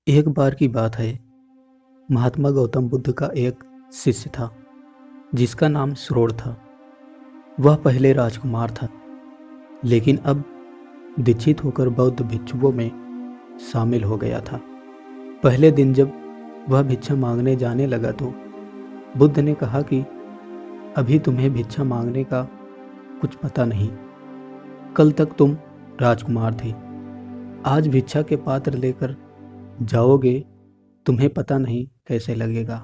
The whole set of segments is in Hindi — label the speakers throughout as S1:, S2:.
S1: एक बार की बात है। महात्मा गौतम बुद्ध का एक शिष्य था जिसका नाम श्रोण था। वह पहले राजकुमार था, लेकिन अब दीक्षित होकर बौद्ध भिक्षुओं में शामिल हो गया था। पहले दिन जब वह भिक्षा मांगने जाने लगा तो बुद्ध ने कहा कि अभी तुम्हें भिक्षा मांगने का कुछ पता नहीं। कल तक तुम राजकुमार थे, आज भिक्षा के पात्र लेकर जाओगे, तुम्हें पता नहीं कैसे लगेगा।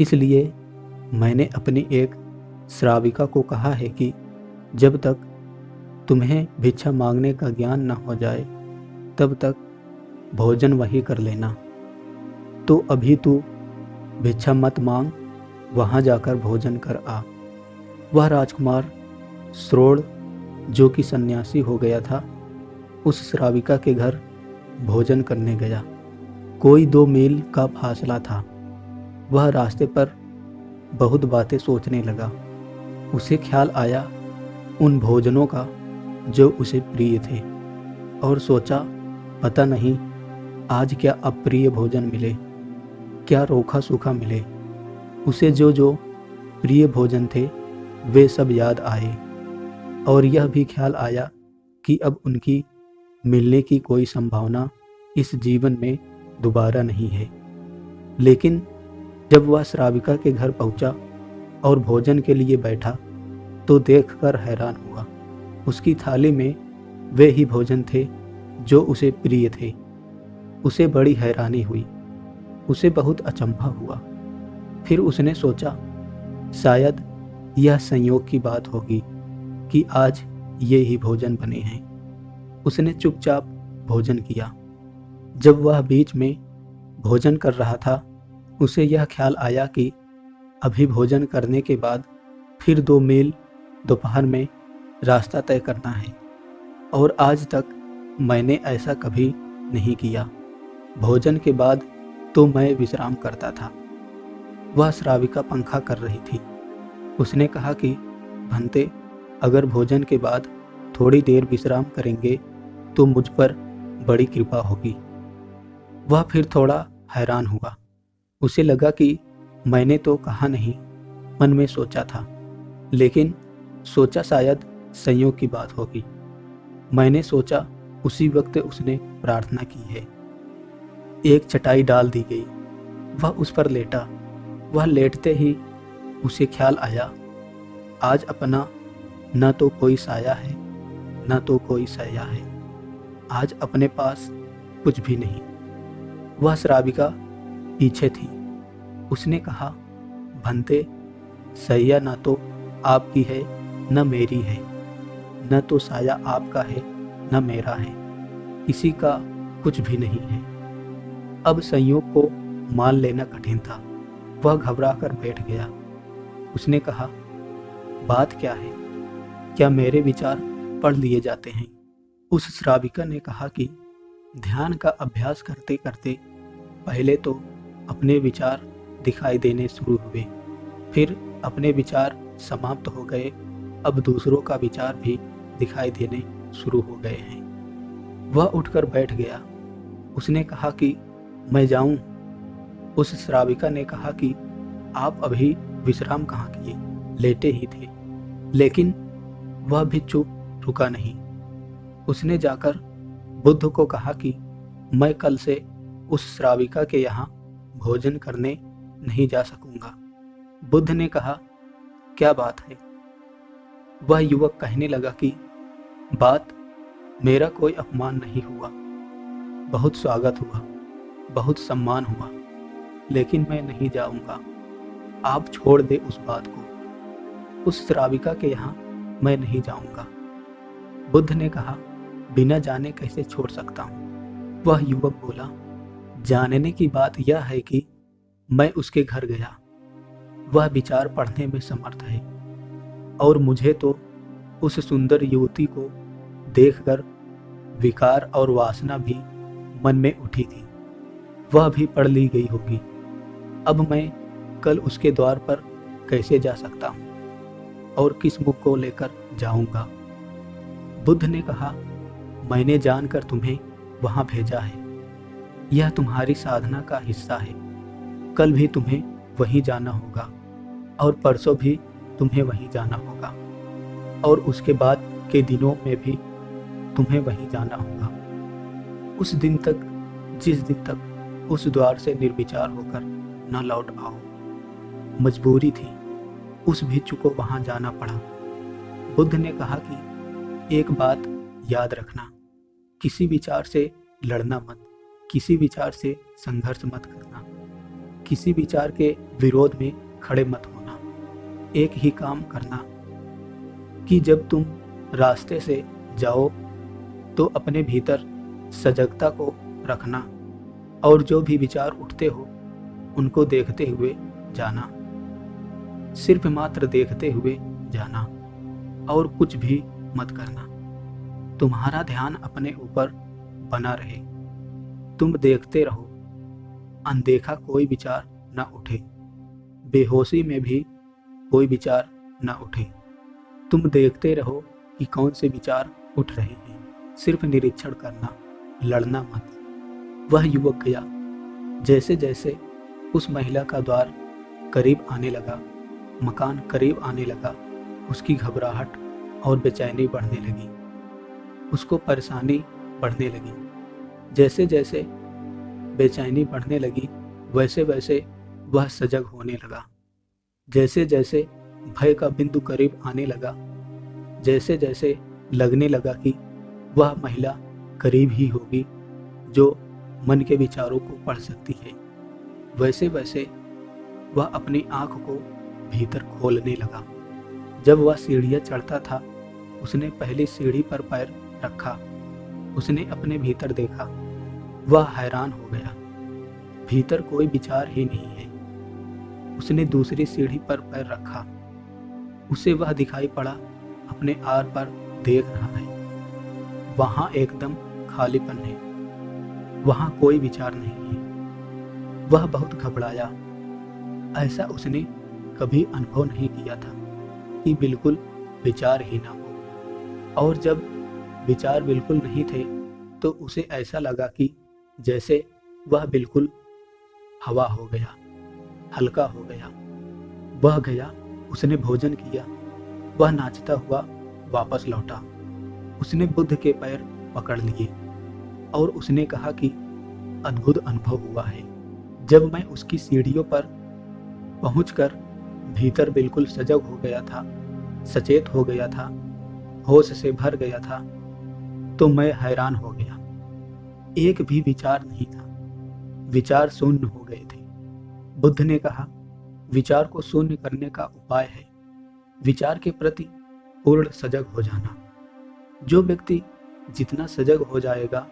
S1: इसलिए मैंने अपनी एक श्राविका को कहा है कि जब तक तुम्हें भिक्षा मांगने का ज्ञान न हो जाए तब तक भोजन वही कर लेना। तो अभी तू भिक्षा मत मांग, वहाँ जाकर भोजन कर आ। वह राजकुमार श्रोण, जो कि सन्यासी हो गया था, उस श्राविका के घर भोजन करने गया। कोई 2 मील का फासला था। वह रास्ते पर बहुत बातें सोचने लगा। उसे ख्याल आया उन भोजनों का जो उसे प्रिय थे, और सोचा पता नहीं आज क्या अप्रिय भोजन मिले, क्या रोखा सूखा मिले। उसे जो जो प्रिय भोजन थे वे सब याद आए, और यह भी ख्याल आया कि अब उनकी मिलने की कोई संभावना इस जीवन में दोबारा नहीं है। लेकिन जब वह श्राविका के घर पहुंचा और भोजन के लिए बैठा तो देखकर हैरान हुआ। उसकी थाली में वे ही भोजन थे जो उसे प्रिय थे। उसे बड़ी हैरानी हुई, उसे बहुत अचंभा हुआ। फिर उसने सोचा शायद यह संयोग की बात होगी कि आज ये ही भोजन बने हैं। उसने चुपचाप भोजन किया। जब वह बीच में भोजन कर रहा था, उसे यह ख्याल आया कि अभी भोजन करने के बाद फिर 2 मील दोपहर में रास्ता तय करना है, और आज तक मैंने ऐसा कभी नहीं किया। भोजन के बाद तो मैं विश्राम करता था। वह श्राविका पंखा कर रही थी। उसने कहा कि भंते, अगर भोजन के बाद थोड़ी देर विश्राम करेंगे तो मुझ पर बड़ी कृपा होगी। वह फिर थोड़ा हैरान हुआ। उसे लगा कि मैंने तो कहा नहीं, मन में सोचा था, लेकिन सोचा शायद संयोग की बात होगी। मैंने सोचा उसी वक्त उसने प्रार्थना की है। एक चटाई डाल दी गई। वह उस पर लेटा। वह लेटते ही उसे ख्याल आया आज अपना न तो कोई साया है न तो कोई सैया है। आज अपने पास कुछ भी नहीं। वह श्राविका पीछे थी। उसने कहा, भंते, सैया न तो आपकी है न मेरी है, न तो साया आपका है न मेरा है, किसी का कुछ भी नहीं है। अब संयोग को मान लेना कठिन था। वह घबरा कर बैठ गया। उसने कहा, बात क्या है? क्या मेरे विचार पढ़ लिए जाते हैं? उस श्राविका ने कहा कि ध्यान का अभ्यास करते करते पहले तो अपने विचार दिखाई देने शुरू हुए, फिर अपने विचार समाप्त हो गए, अब दूसरों का विचार भी दिखाई देने शुरू हो गए हैं। वह उठकर बैठ गया। उसने कहा कि मैं जाऊं? उस श्राविका ने कहा कि आप अभी विश्राम कहाँ किए, लेटे ही थे। लेकिन वह भी चुप रुका नहीं। उसने जाकर बुद्ध को कहा कि मैं कल से उस श्राविका के यहाँ भोजन करने नहीं जा सकूंगा। बुद्ध ने कहा, क्या बात है? वह युवक कहने लगा कि बात, मेरा कोई अपमान नहीं हुआ, बहुत स्वागत हुआ, बहुत सम्मान हुआ, लेकिन मैं नहीं जाऊंगा। आप छोड़ दे उस बात को। उस श्राविका के यहाँ मैं नहीं जाऊंगा। बुद्ध ने कहा, बिना जाने कैसे छोड़ सकता हूँ? वह युवक बोला, जानने की बात यह है कि मैं उसके घर गया। वह विचार पढ़ने में समर्थ है, और मुझे तो उस सुंदर युवती को देखकर विकार और वासना भी मन में उठी थी। वह भी पढ़ ली गई होगी। अब मैं कल उसके द्वार पर कैसे जा सकता हूँ, और किस मुख को लेकर जाऊंगा? बुद्ध ने कहा, मैंने जानकर तुम्हें वहां भेजा है, यह तुम्हारी साधना का हिस्सा है। कल भी तुम्हें वहीं जाना होगा और परसों भी तुम्हें वहीं जाना होगा और उसके बाद के दिनों में भी तुम्हें वहीं जाना होगा। उस दिन तक, जिस दिन तक उस द्वार से निर्विचार होकर न लौट आओ। मजबूरी थी, उस भिक्षु को वहां जाना पड़ा। बुद्ध ने कहा कि एक बात याद रखना, किसी विचार से लड़ना मत, किसी विचार से संघर्ष मत करना, किसी विचार के विरोध में खड़े मत होना। एक ही काम करना कि जब तुम रास्ते से जाओ तो अपने भीतर सजगता को रखना और जो भी विचार उठते हो उनको देखते हुए जाना, सिर्फ मात्र देखते हुए जाना और कुछ भी मत करना। तुम्हारा ध्यान अपने ऊपर बना रहे, तुम देखते रहो, अनदेखा कोई विचार न उठे, बेहोशी में भी कोई विचार न उठे। तुम देखते रहो कि कौन से विचार उठ रहे हैं, सिर्फ निरीक्षण करना, लड़ना मत। वह युवक गया। जैसे जैसे उस महिला का द्वार करीब आने लगा, मकान करीब आने लगा, उसकी घबराहट और बेचैनी बढ़ने लगी, उसको परेशानी बढ़ने लगी। जैसे जैसे बेचैनी बढ़ने लगी वैसे वैसे वह सजग होने लगा। जैसे जैसे भय का बिंदु करीब आने लगा, जैसे जैसे लगने लगा कि वह महिला करीब ही होगी जो मन के विचारों को पढ़ सकती है, वैसे वैसे वह अपनी आंख को भीतर खोलने लगा। जब वह सीढ़ियां चढ़ता था, उसने पहली सीढ़ी पर पैर रखा, उसने अपने भीतर देखा, वह हैरान हो गया, भीतर कोई विचार ही नहीं है। उसने दूसरी सीढ़ी पर पैर रखा, उसे वह दिखाई पड़ा अपने आर पर देख रहा है, वहां एकदम खालीपन है, वहां कोई विचार नहीं है। वह बहुत घबराया, ऐसा उसने कभी अनुभव नहीं किया था कि बिल्कुल विचार ही ना हो। और जब विचार बिल्कुल नहीं थे तो उसे ऐसा लगा कि जैसे वह बिल्कुल हवा हो गया, हल्का हो गया। वह गया, उसने भोजन किया, वह नाचता हुआ वापस लौटा। उसने बुद्ध के पैर पकड़ लिए और उसने कहा कि अद्भुत अनुभव हुआ है। जब मैं उसकी सीढ़ियों पर पहुंचकर भीतर बिल्कुल सजग हो गया था, सचेत हो गया था, होश से भर गया था, तो मैं हैरान हो गया। एक भी विचार नहीं था, विचार शून्य हो गए थे। बुद्ध ने कहा, विचार को शून्य करने का उपाय है विचार के प्रति पूर्ण सजग हो जाना। जो व्यक्ति जितना सजग हो जाएगा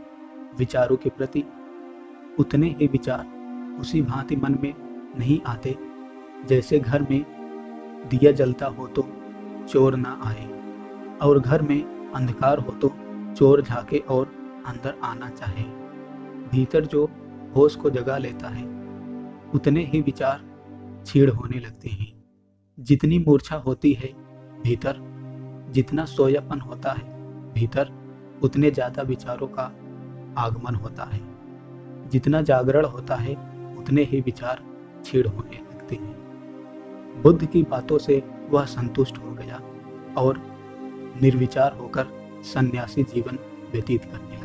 S1: विचारों के प्रति, उतने ही विचार उसी भांति मन में नहीं आते जैसे घर में दिया जलता हो तो चोर ना आए और घर में अंधकार हो तो चोर झांके और अंदर आना चाहे। भीतर जो होश को जगा लेता है उतने ही विचार छीड़ होने लगते हैं। जितनी मूर्छा होती है भीतर, जितना सोयापन होता है भीतर, उतने ज्यादा विचारों का आगमन होता है। जितना जागरण होता है उतने ही विचार छीड़ होने लगते हैं। बुद्ध की बातों से वह संतुष्ट हो गया और निर्विचार होकर सन्यासी जीवन व्यतीत करने लगा।